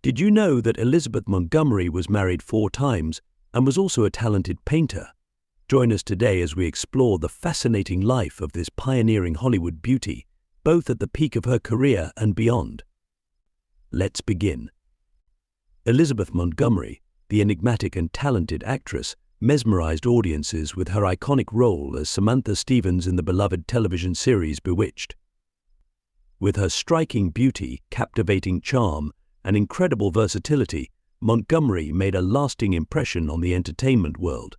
Did you know that Elizabeth Montgomery was married 4 times and was also a talented painter? Join us today as we explore the fascinating life of this pioneering Hollywood beauty, both at the peak of her career and beyond. Let's begin. Elizabeth Montgomery, the enigmatic and talented actress, mesmerized audiences with her iconic role as Samantha Stephens in the beloved television series Bewitched. With her striking beauty, captivating charm, and incredible versatility, Montgomery made a lasting impression on the entertainment world.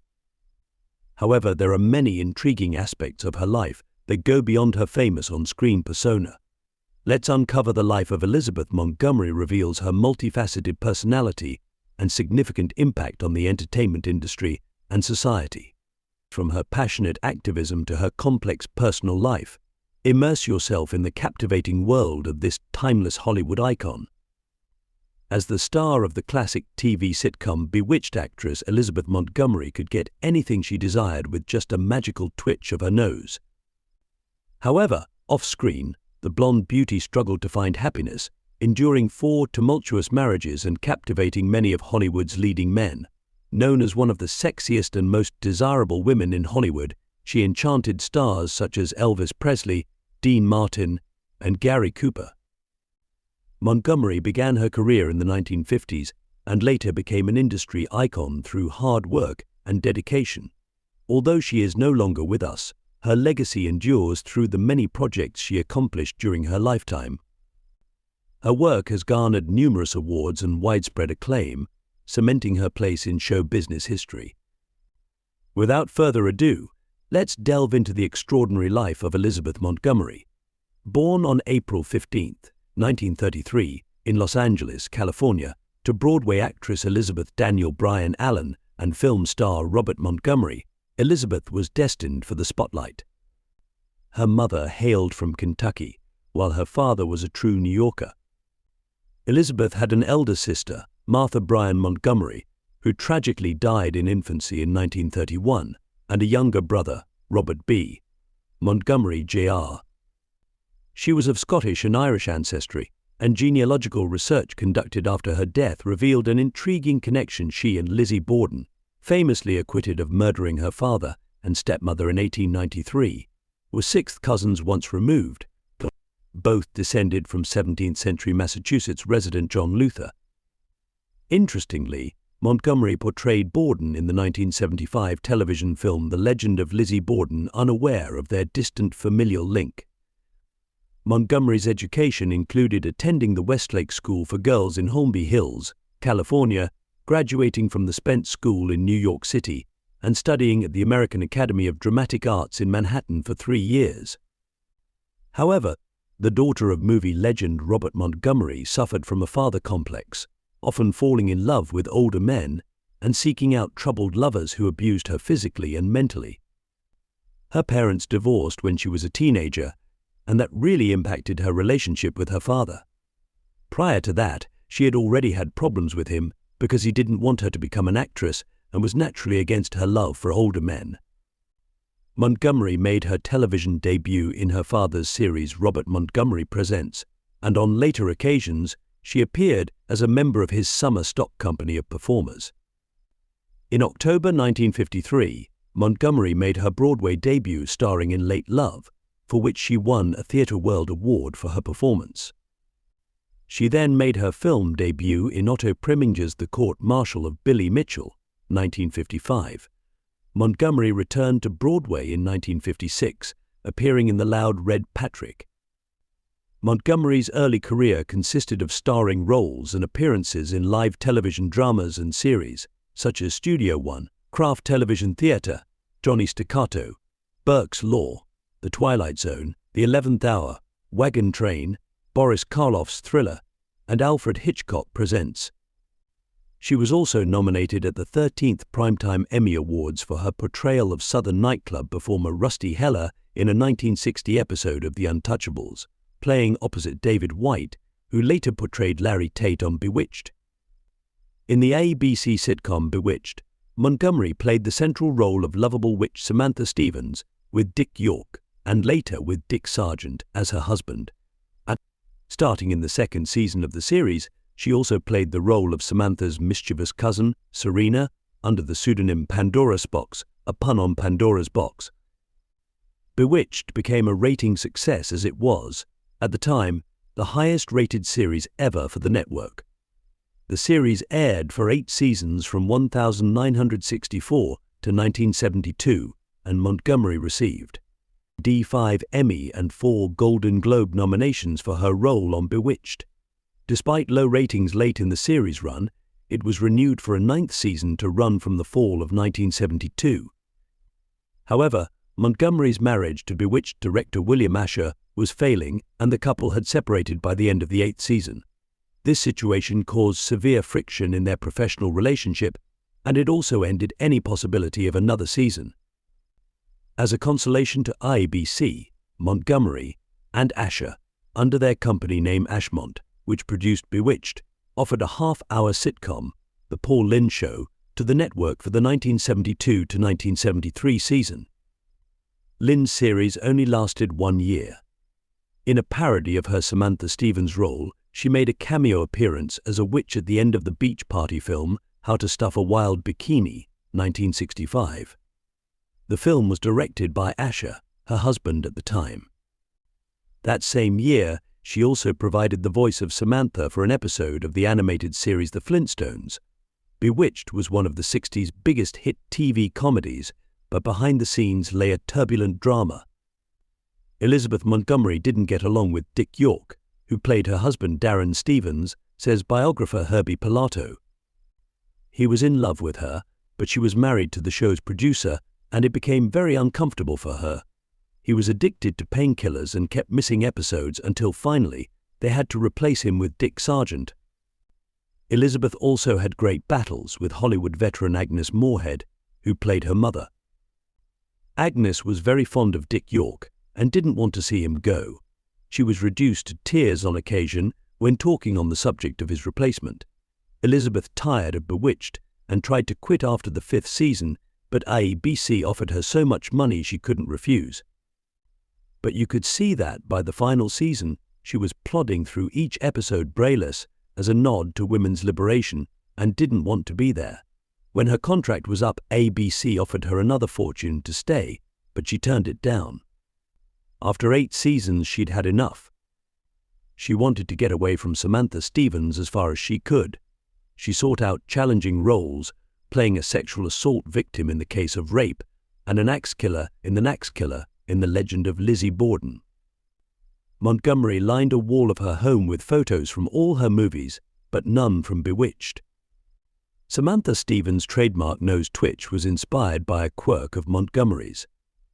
However, there are many intriguing aspects of her life that go beyond her famous on-screen persona. Let's uncover the life of Elizabeth Montgomery reveals her multifaceted personality and significant impact on the entertainment industry and society. From her passionate activism to her complex personal life, immerse yourself in the captivating world of this timeless Hollywood icon. As the star of the classic TV sitcom Bewitched, actress Elizabeth Montgomery could get anything she desired with just a magical twitch of her nose. However, off-screen, the blonde beauty struggled to find happiness, enduring 4 tumultuous marriages and captivating many of Hollywood's leading men. Known as one of the sexiest and most desirable women in Hollywood, she enchanted stars such as Elvis Presley, Dean Martin, and Gary Cooper. Montgomery began her career in the 1950s and later became an industry icon through hard work and dedication. Although she is no longer with us, her legacy endures through the many projects she accomplished during her lifetime. Her work has garnered numerous awards and widespread acclaim, cementing her place in show business history. Without further ado, let's delve into the extraordinary life of Elizabeth Montgomery. Born on April 15, 1933, in Los Angeles, California, to Broadway actress Elizabeth Daniel Bryan Allen and film star Robert Montgomery, Elizabeth was destined for the spotlight. Her mother hailed from Kentucky, while her father was a true New Yorker. Elizabeth had an elder sister, Martha Bryan Montgomery, who tragically died in infancy in 1931, and a younger brother, Robert B. Montgomery Jr. She was of Scottish and Irish ancestry, and genealogical research conducted after her death revealed an intriguing connection. She and Lizzie Borden, famously acquitted of murdering her father and stepmother in 1893, were 6th cousins once removed, both descended from 17th-century Massachusetts resident John Luther. Interestingly, Montgomery portrayed Borden in the 1975 television film The Legend of Lizzie Borden, unaware of their distant familial link. Montgomery's education included attending the Westlake School for Girls in Holmby Hills, California, graduating from the Spence School in New York City, and studying at the American Academy of Dramatic Arts in Manhattan for 3 years. However, the daughter of movie legend Robert Montgomery suffered from a father complex, often falling in love with older men and seeking out troubled lovers who abused her physically and mentally. Her parents divorced when she was a teenager, and that really impacted her relationship with her father. Prior to that, she had already had problems with him because he didn't want her to become an actress and was naturally against her love for older men. Montgomery made her television debut in her father's series Robert Montgomery Presents, and on later occasions, she appeared as a member of his summer stock company of performers. In October 1953, Montgomery made her Broadway debut starring in Late Love, for which she won a Theatre World Award for her performance. She then made her film debut in Otto Preminger's The Court Martial of Billy Mitchell, 1955. Montgomery returned to Broadway in 1956, appearing in The Loud Red Patrick. Montgomery's early career consisted of starring roles and appearances in live television dramas and series, such as Studio One, Kraft Television Theatre, Johnny Staccato, Burke's Law, The Twilight Zone, The 11th Hour, Wagon Train, Boris Karloff's Thriller, and Alfred Hitchcock Presents. She was also nominated at the 13th Primetime Emmy Awards for her portrayal of Southern nightclub performer Rusty Heller in a 1960 episode of The Untouchables, playing opposite David White, who later portrayed Larry Tate on Bewitched. In the ABC sitcom Bewitched, Montgomery played the central role of lovable witch Samantha Stephens with Dick York, and later with Dick Sargent as her husband. Starting in the 2nd season of the series, She also played the role of Samantha's mischievous cousin, Serena, under the pseudonym Pandora's Box, a pun on Pandora's box. Bewitched became a rating success as it was, at the time, the highest-rated series ever for the network. The series aired for 8 seasons from 1964 to 1972, and Montgomery received D5 Emmy and 4 Golden Globe nominations for her role on Bewitched. Despite low ratings late in the series run, it was renewed for a 9th season to run from the fall of 1972. However, Montgomery's marriage to Bewitched director William Asher was failing, and the couple had separated by the end of the 8th season. This situation caused severe friction in their professional relationship, and it also ended any possibility of another season. As a consolation to IABC, Montgomery and Asher, under their company name Ashmont, which produced Bewitched, offered a half-hour sitcom, The Paul Lynde Show, to the network for the 1972 to 1973 season. Lynde's series only lasted 1 year. In a parody of her Samantha Stephens role, she made a cameo appearance as a witch at the end of the beach party film How to Stuff a Wild Bikini, 1965. The film was directed by Asher, her husband at the time. That same year, she also provided the voice of Samantha for an episode of the animated series The Flintstones. Bewitched was one of the 60s biggest hit TV comedies, but behind the scenes lay a turbulent drama. Elizabeth Montgomery didn't get along with Dick York, who played her husband Darren Stevens, says biographer Herbie Pilato. He was in love with her, but she was married to the show's producer, and it became very uncomfortable for her. He was addicted to painkillers and kept missing episodes until finally they had to replace him with Dick Sargent. Elizabeth also had great battles with Hollywood veteran Agnes Moorehead, who played her mother. Agnes was very fond of Dick York and didn't want to see him go. She was reduced to tears on occasion when talking on the subject of his replacement. Elizabeth tired of Bewitched and tried to quit after the 5th season, but IABC offered her so much money she couldn't refuse. But you could see that by the final season, she was plodding through each episode brainless as a nod to women's liberation and didn't want to be there. When her contract was up, ABC offered her another fortune to stay, but she turned it down. After 8 seasons, she'd had enough. She wanted to get away from Samantha Stephens as far as she could. She sought out challenging roles, playing a sexual assault victim in the case of rape, and an axe killer in The Legend of Lizzie Borden. Montgomery lined a wall of her home with photos from all her movies, but none from Bewitched. Samantha Stephens' trademark nose twitch was inspired by a quirk of Montgomery's.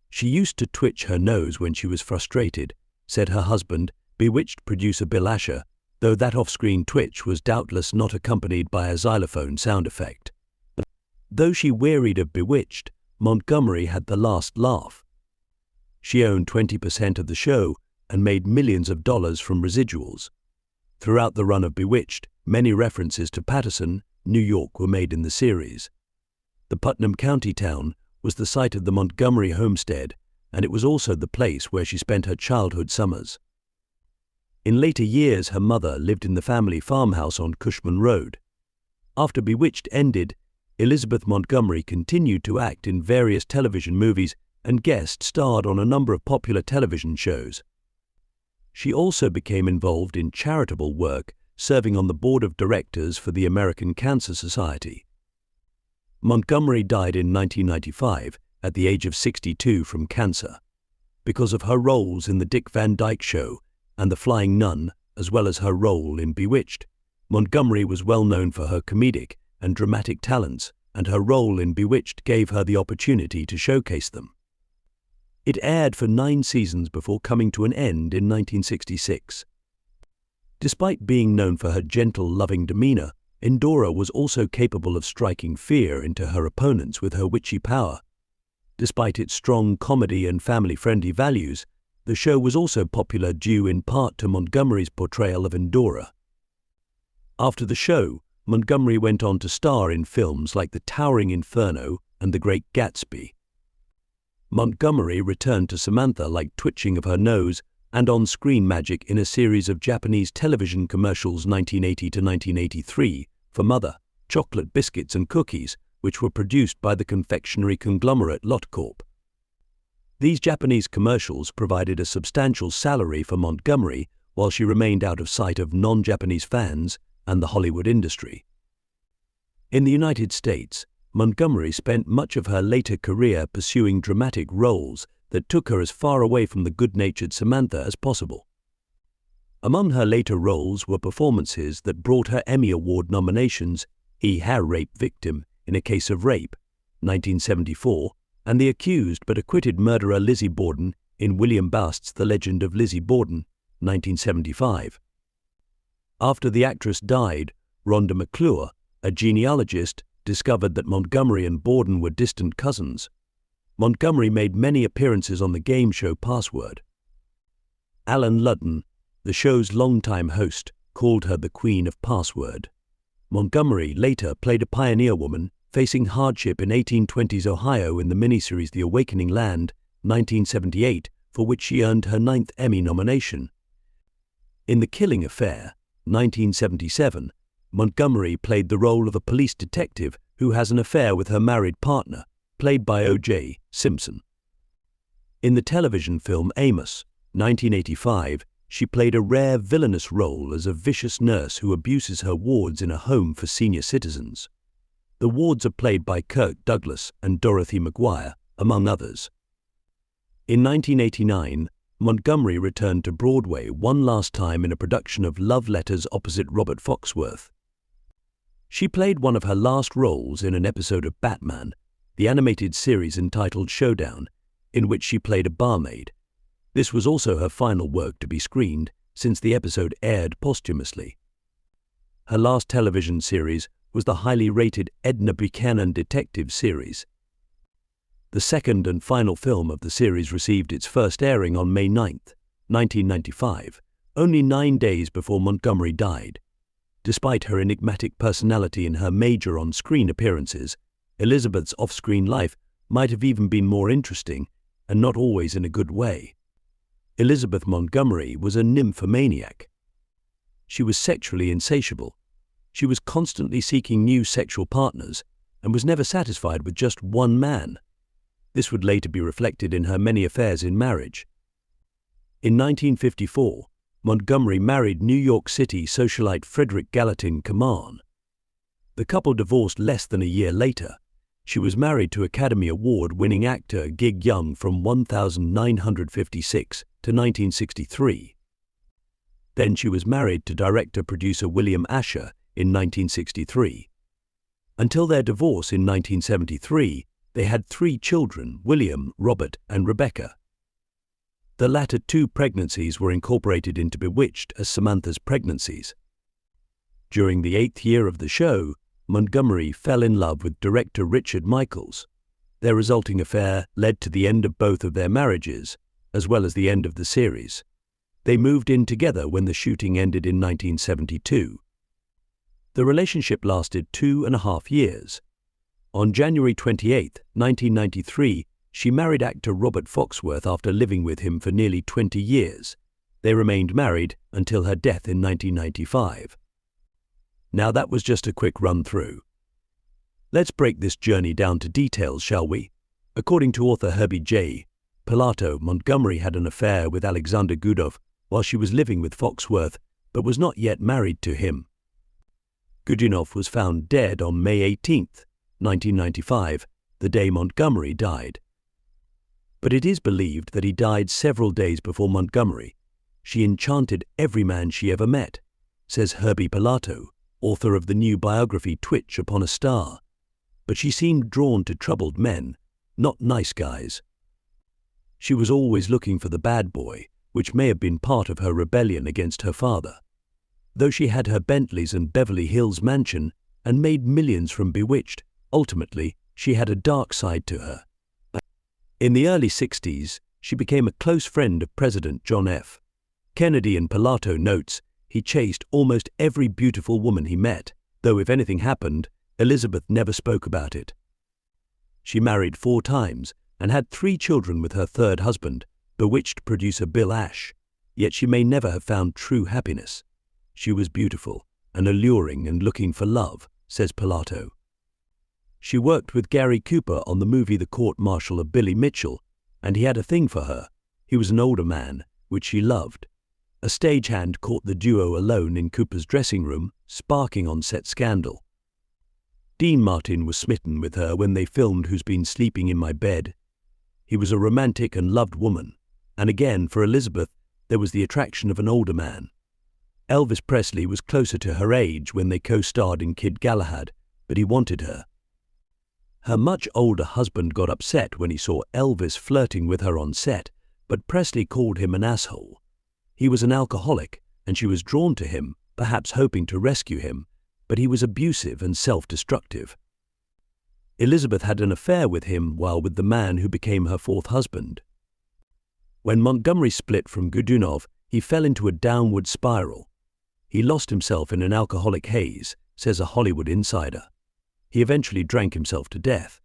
She used to twitch her nose when she was frustrated, said her husband, Bewitched producer Bill Asher, though that off-screen twitch was doubtless not accompanied by a xylophone sound effect. Though she wearied of Bewitched, Montgomery had the last laugh. She owned 20% of the show and made millions of dollars from residuals. Throughout the run of Bewitched, many references to Paterson, New York were made in the series. The Putnam County town was the site of the Montgomery homestead, and it was also the place where she spent her childhood summers. In later years, her mother lived in the family farmhouse on Cushman Road. After Bewitched ended, Elizabeth Montgomery continued to act in various television movies and guest starred on a number of popular television shows. She also became involved in charitable work, serving on the board of directors for the American Cancer Society. Montgomery died in 1995 at the age of 62 from cancer. Because of her roles in The Dick Van Dyke Show and The Flying Nun, as well as her role in Bewitched, Montgomery was well known for her comedic and dramatic talents, and her role in Bewitched gave her the opportunity to showcase them. It aired for 9 seasons before coming to an end in 1966. Despite being known for her gentle, loving demeanor, Endora was also capable of striking fear into her opponents with her witchy power. Despite its strong comedy and family-friendly values, the show was also popular due in part to Montgomery's portrayal of Endora. After the show, Montgomery went on to star in films like The Towering Inferno and The Great Gatsby. Montgomery returned to Samantha like twitching of her nose and on-screen magic in a series of Japanese television commercials 1980 to 1983 for Mother, chocolate biscuits and cookies, which were produced by the confectionery conglomerate Lotte Corp. These Japanese commercials provided a substantial salary for Montgomery while she remained out of sight of non-Japanese fans and the Hollywood industry. In the United States, Montgomery spent much of her later career pursuing dramatic roles that took her as far away from the good-natured Samantha as possible. Among her later roles were performances that brought her Emmy Award nominations: Hair Rape Victim in A Case of Rape, 1974, and the accused but acquitted murderer Lizzie Borden in William Bast's The Legend of Lizzie Borden, 1975. After the actress died, Rhonda McClure, a genealogist, discovered that Montgomery and Borden were distant cousins. Montgomery made many appearances on the game show Password. Alan Ludden, the show's longtime host, called her the Queen of Password. Montgomery later played a pioneer woman facing hardship in 1820s Ohio in the miniseries The Awakening Land, 1978, for which she earned her 9th Emmy nomination. In The Killing Affair, 1977, Montgomery played the role of a police detective who has an affair with her married partner, played by O.J. Simpson. In the television film Amos, 1985, she played a rare villainous role as a vicious nurse who abuses her wards in a home for senior citizens. The wards are played by Kirk Douglas and Dorothy McGuire, among others. In 1989, Montgomery returned to Broadway one last time in a production of Love Letters opposite Robert Foxworth. She played one of her last roles in an episode of Batman, the animated series entitled Showdown, in which she played a barmaid. This was also her final work to be screened, since the episode aired posthumously. Her last television series was the highly rated Edna Buchanan detective series. The second and final film of the series received its first airing on May 9, 1995, only 9 days before Montgomery died. Despite her enigmatic personality in her major on-screen appearances, Elizabeth's off-screen life might have even been more interesting, and not always in a good way. Elizabeth Montgomery was a nymphomaniac. She was sexually insatiable. She was constantly seeking new sexual partners and was never satisfied with just one man. This would later be reflected in her many affairs in marriage. In 1954, Montgomery married New York City socialite Frederick Gallatin Kaman. The couple divorced less than a year later. She was married to Academy Award-winning actor Gig Young from 1956 to 1963. Then she was married to director-producer William Asher in 1963. Until their divorce in 1973, they had 3 children: William, Robert, and Rebecca. The latter 2 pregnancies were incorporated into Bewitched as Samantha's pregnancies. During the 8th year of the show, Montgomery fell in love with director Richard Michaels. Their resulting affair led to the end of both of their marriages, as well as the end of the series. They moved in together when the shooting ended in 1972. The relationship lasted 2.5 years. On January 28, 1993, she married actor Robert Foxworth after living with him for nearly 20 years. They remained married until her death in 1995. Now that was just a quick run-through. Let's break this journey down to details, shall we? According to author Herbie J. Pilato, Montgomery had an affair with Alexander Gudov while she was living with Foxworth, but was not yet married to him. Gudinov was found dead on May 18, 1995, the day Montgomery died. But it is believed that he died several days before Montgomery. She enchanted every man she ever met, says Herbie Pilato, author of the new biography Twitch Upon a Star. But she seemed drawn to troubled men, not nice guys. She was always looking for the bad boy, which may have been part of her rebellion against her father. Though she had her Bentleys and Beverly Hills mansion and made millions from Bewitched, ultimately she had a dark side to her. In the early 60s, she became a close friend of President John F. Kennedy, and Pilato notes he chased almost every beautiful woman he met, though if anything happened, Elizabeth never spoke about it. She married 4 times and had 3 children with her 3rd husband, Bewitched producer Bill Ash. yet she may never have found true happiness. She was beautiful and alluring and looking for love, says Pilato. She worked with Gary Cooper on the movie The Court Martial of Billy Mitchell, and he had a thing for her. He was an older man, which she loved. A stagehand caught the duo alone in Cooper's dressing room, sparking on-set scandal. Dean Martin was smitten with her when they filmed Who's Been Sleeping in My Bed. He was a romantic and loved woman, and again, for Elizabeth, there was the attraction of an older man. Elvis Presley was closer to her age when they co-starred in Kid Galahad, but he wanted her. Her much older husband got upset when he saw Elvis flirting with her on set, but Presley called him an asshole. He was an alcoholic, and she was drawn to him, perhaps hoping to rescue him, but he was abusive and self-destructive. Elizabeth had an affair with him while with the man who became her fourth husband. When Montgomery split from Godunov, he fell into a downward spiral. He lost himself in an alcoholic haze, says a Hollywood insider. He eventually drank himself to death.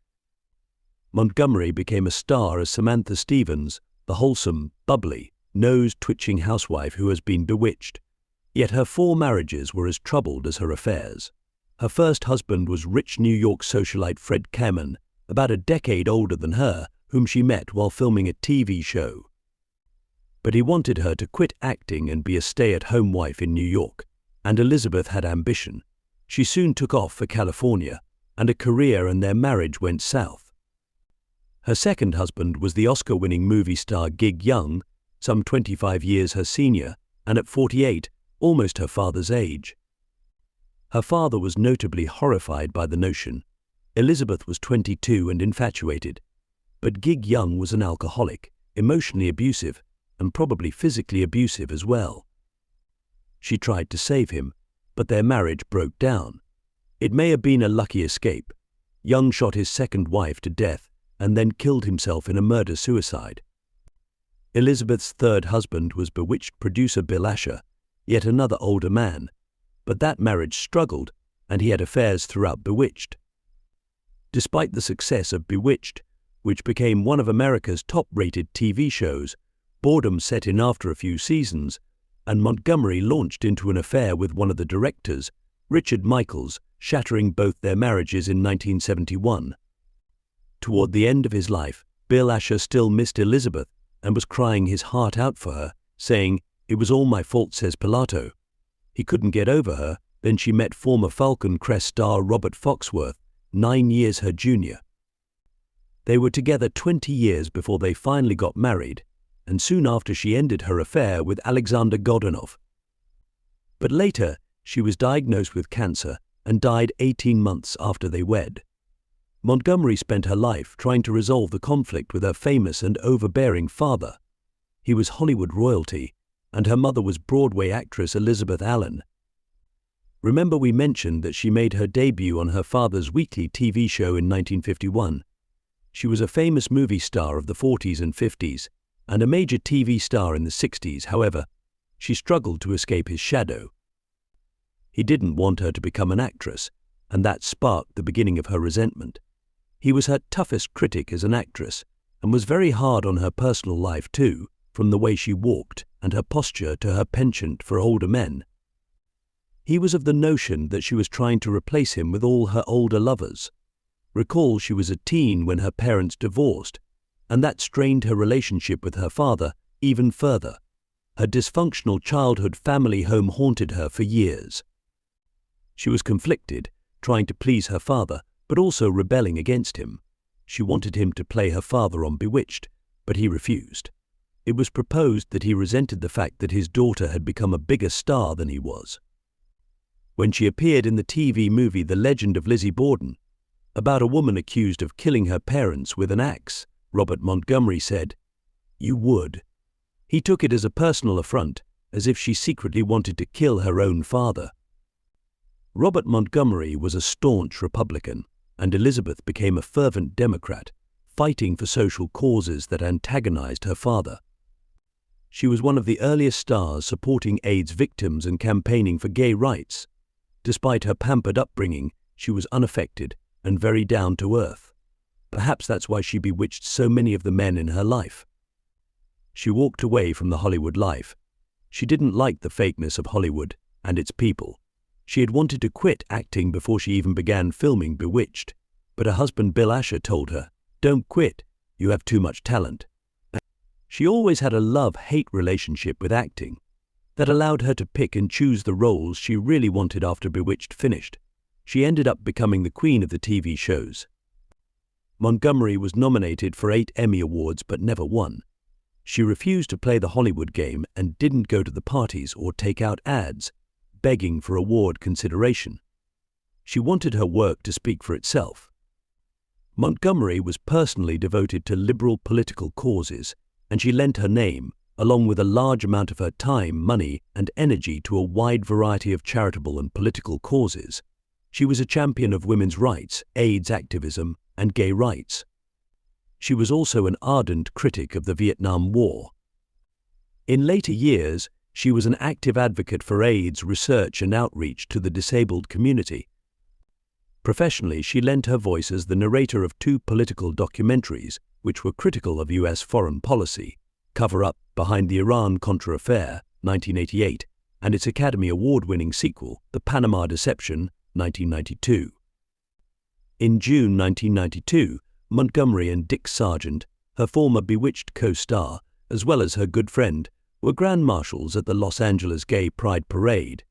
Montgomery became a star as Samantha Stephens, the wholesome, bubbly, nose-twitching housewife who has been bewitched. Yet her 4 marriages were as troubled as her affairs. Her first husband was rich New York socialite Fred Kamen, about a decade older than her, whom she met while filming a TV show. But he wanted her to quit acting and be a stay-at-home wife in New York, and Elizabeth had ambition. She soon took off for California, and a career and their marriage went south. Her second husband was the Oscar-winning movie star Gig Young, some 25 years her senior, and at 48, almost her father's age. Her father was notably horrified by the notion. Elizabeth was 22 and infatuated, but Gig Young was an alcoholic, emotionally abusive, and probably physically abusive as well. She tried to save him, but their marriage broke down. It may have been a lucky escape. Young shot his second wife to death and then killed himself in a murder-suicide. Elizabeth's third husband was Bewitched producer Bill Asher, yet another older man, but that marriage struggled, and he had affairs throughout Bewitched. Despite the success of Bewitched, which became one of America's top-rated TV shows, boredom set in after a few seasons, and Montgomery launched into an affair with one of the directors, Richard Michaels, shattering both their marriages in 1971. Toward the end of his life, Bill Asher still missed Elizabeth and was crying his heart out for her, saying, "It was all my fault," says Pilato. He couldn't get over her, then she met former Falcon Crest star Robert Foxworth, 9 years her junior. They were together 20 years before they finally got married, and soon after she ended her affair with Alexander Godunov. But later, she was diagnosed with cancer and died 18 months after they wed. Montgomery spent her life trying to resolve the conflict with her famous and overbearing father. He was Hollywood royalty, and her mother was Broadway actress Elizabeth Allen. Remember we mentioned that she made her debut on her father's weekly TV show in 1951. She was a famous movie star of the 40s and 50s, and a major TV star in the 60s. However, she struggled to escape his shadow. He didn't want her to become an actress, and that sparked the beginning of her resentment. He was her toughest critic as an actress, and was very hard on her personal life too, from the way she walked and her posture to her penchant for older men. He was of the notion that she was trying to replace him with all her older lovers. Recall she was a teen when her parents divorced, and that strained her relationship with her father even further. Her dysfunctional childhood family home haunted her for years. She was conflicted, trying to please her father, but also rebelling against him. She wanted him to play her father on Bewitched, but he refused. It was proposed that he resented the fact that his daughter had become a bigger star than he was. When she appeared in the TV movie The Legend of Lizzie Borden, about a woman accused of killing her parents with an axe, Robert Montgomery said, "You would." He took it as a personal affront, as if she secretly wanted to kill her own father. Robert Montgomery was a staunch Republican, and Elizabeth became a fervent Democrat, fighting for social causes that antagonized her father. She was one of the earliest stars supporting AIDS victims and campaigning for gay rights. Despite her pampered upbringing, she was unaffected and very down to earth. Perhaps that's why she bewitched so many of the men in her life. She walked away from the Hollywood life, She didn't like the fakeness of Hollywood and its people. She had wanted to quit acting before she even began filming Bewitched, but her husband Bill Asher told her, "Don't quit, you have too much talent." She always had a love-hate relationship with acting that allowed her to pick and choose the roles she really wanted. After Bewitched finished, she ended up becoming the queen of the TV shows. Montgomery was nominated for 8 Emmy Awards but never won. She refused to play the Hollywood game and didn't go to the parties or take out ads, begging for award consideration. She wanted her work to speak for itself. Montgomery was personally devoted to liberal political causes, and she lent her name, along with a large amount of her time, money, and energy to a wide variety of charitable and political causes. She was a champion of women's rights, AIDS activism, and gay rights. She was also an ardent critic of the Vietnam War. In later years, she was an active advocate for AIDS research and outreach to the disabled community. Professionally, she lent her voice as the narrator of 2 political documentaries which were critical of U.S. foreign policy, Cover Up, Behind the Iran-Contra Affair, 1988, and its Academy Award-winning sequel, The Panama Deception, 1992. In June 1992, Montgomery and Dick Sargent, her former Bewitched co-star, as well as her good friend, were Grand Marshals at the Los Angeles Gay Pride Parade.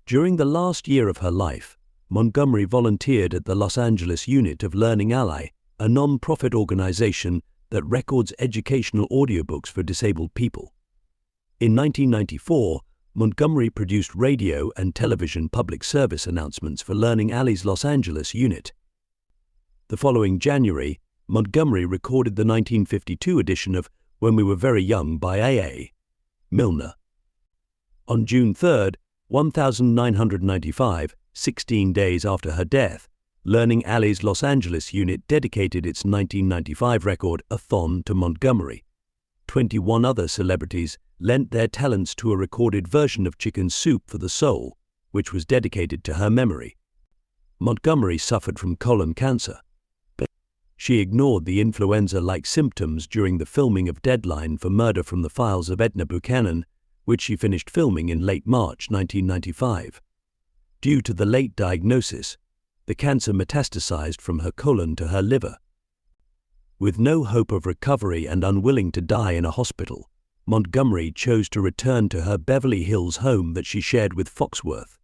During the last year of her life, Montgomery volunteered at the Los Angeles unit of Learning Ally, a non-profit organization that records educational audiobooks for disabled people. In 1994, Montgomery produced radio and television public service announcements for Learning Ally's Los Angeles unit. The following January, Montgomery recorded the 1952 edition of When We Were Very Young by A.A. Milner. On June 3, 1995, 16 days after her death, Learning Ally's Los Angeles unit dedicated its 1995 record, A Thon, to Montgomery. 21 other celebrities lent their talents to a recorded version of Chicken Soup for the Soul, which was dedicated to her memory. Montgomery suffered from colon cancer. She ignored the influenza-like symptoms during the filming of Deadline for Murder from the Files of Edna Buchanan, which she finished filming in late March 1995. Due to the late diagnosis, the cancer metastasized from her colon to her liver. With no hope of recovery and unwilling to die in a hospital, Montgomery chose to return to her Beverly Hills home that she shared with Foxworth.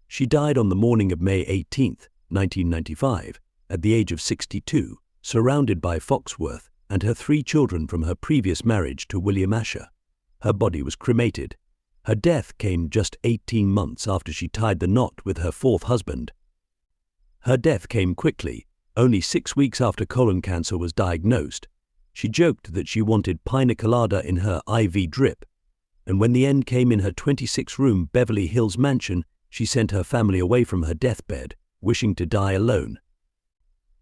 She died on the morning of May 18, 1995, at the age of 62, surrounded by Foxworth and her 3 children from her previous marriage to William Asher. Her body was cremated. Her death came just 18 months after she tied the knot with her 4th husband. Her death came quickly, only 6 weeks after colon cancer was diagnosed. She joked that she wanted pina colada in her IV drip, and when the end came in her 26-room Beverly Hills mansion, she sent her family away from her deathbed, wishing to die alone.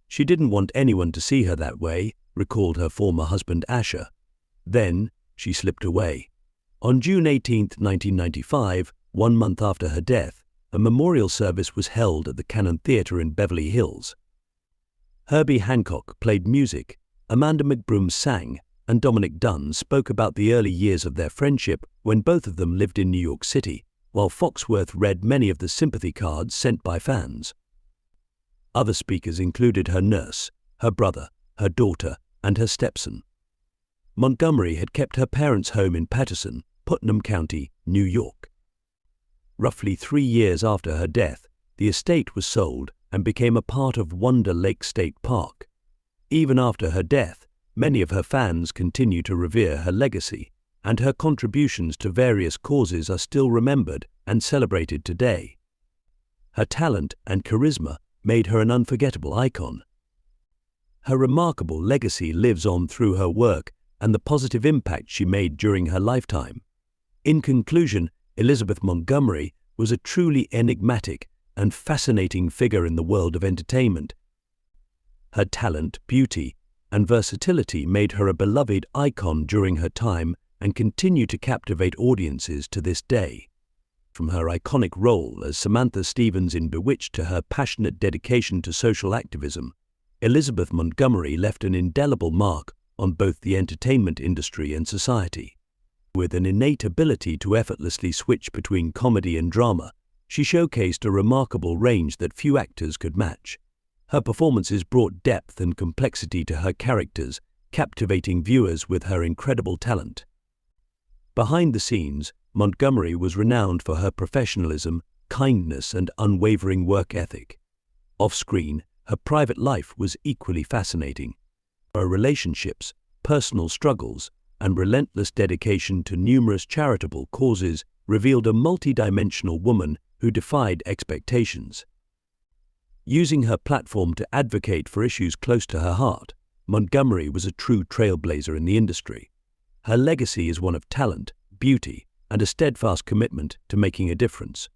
She didn't want anyone to see her that way, recalled her former husband Asher. Then, she slipped away. On June 18, 1995, 1 month after her death, a memorial service was held at the Cannon Theatre in Beverly Hills. Herbie Hancock played music, Amanda McBroom sang, and Dominic Dunn spoke about the early years of their friendship when both of them lived in New York City, while Foxworth read many of the sympathy cards sent by fans. Other speakers included her nurse, her brother, her daughter, and her stepson. Montgomery had kept her parents' home in Patterson, Putnam County, New York. Roughly 3 years after her death, the estate was sold and became a part of Wonder Lake State Park. Even after her death, many of her fans continue to revere her legacy, and her contributions to various causes are still remembered and celebrated today. Her talent and charisma made her an unforgettable icon. Her remarkable legacy lives on through her work and the positive impact she made during her lifetime. In conclusion, Elizabeth Montgomery was a truly enigmatic and fascinating figure in the world of entertainment. Her talent, beauty, and versatility made her a beloved icon during her time and continue to captivate audiences to this day. From her iconic role as Samantha Stephens in Bewitched to her passionate dedication to social activism, Elizabeth Montgomery left an indelible mark on both the entertainment industry and society. With an innate ability to effortlessly switch between comedy and drama, she showcased a remarkable range that few actors could match. Her performances brought depth and complexity to her characters, captivating viewers with her incredible talent. Behind the scenes, Montgomery was renowned for her professionalism, kindness, and unwavering work ethic. Off-screen, her private life was equally fascinating. Her relationships, personal struggles, and relentless dedication to numerous charitable causes revealed a multidimensional woman who defied expectations. Using her platform to advocate for issues close to her heart, Montgomery was a true trailblazer in the industry. Her legacy is one of talent, beauty, and a steadfast commitment to making a difference.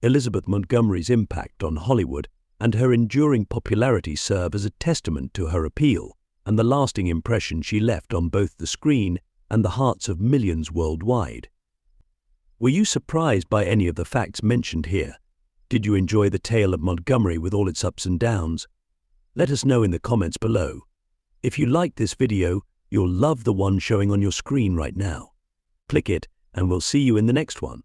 Elizabeth Montgomery's impact on Hollywood and her enduring popularity serve as a testament to her appeal and the lasting impression she left on both the screen and the hearts of millions worldwide. Were you surprised by any of the facts mentioned here? Did you enjoy the tale of Montgomery with all its ups and downs? Let us know in the comments below. If you liked this video, you'll love the one showing on your screen right now. Click it and we'll see you in the next one.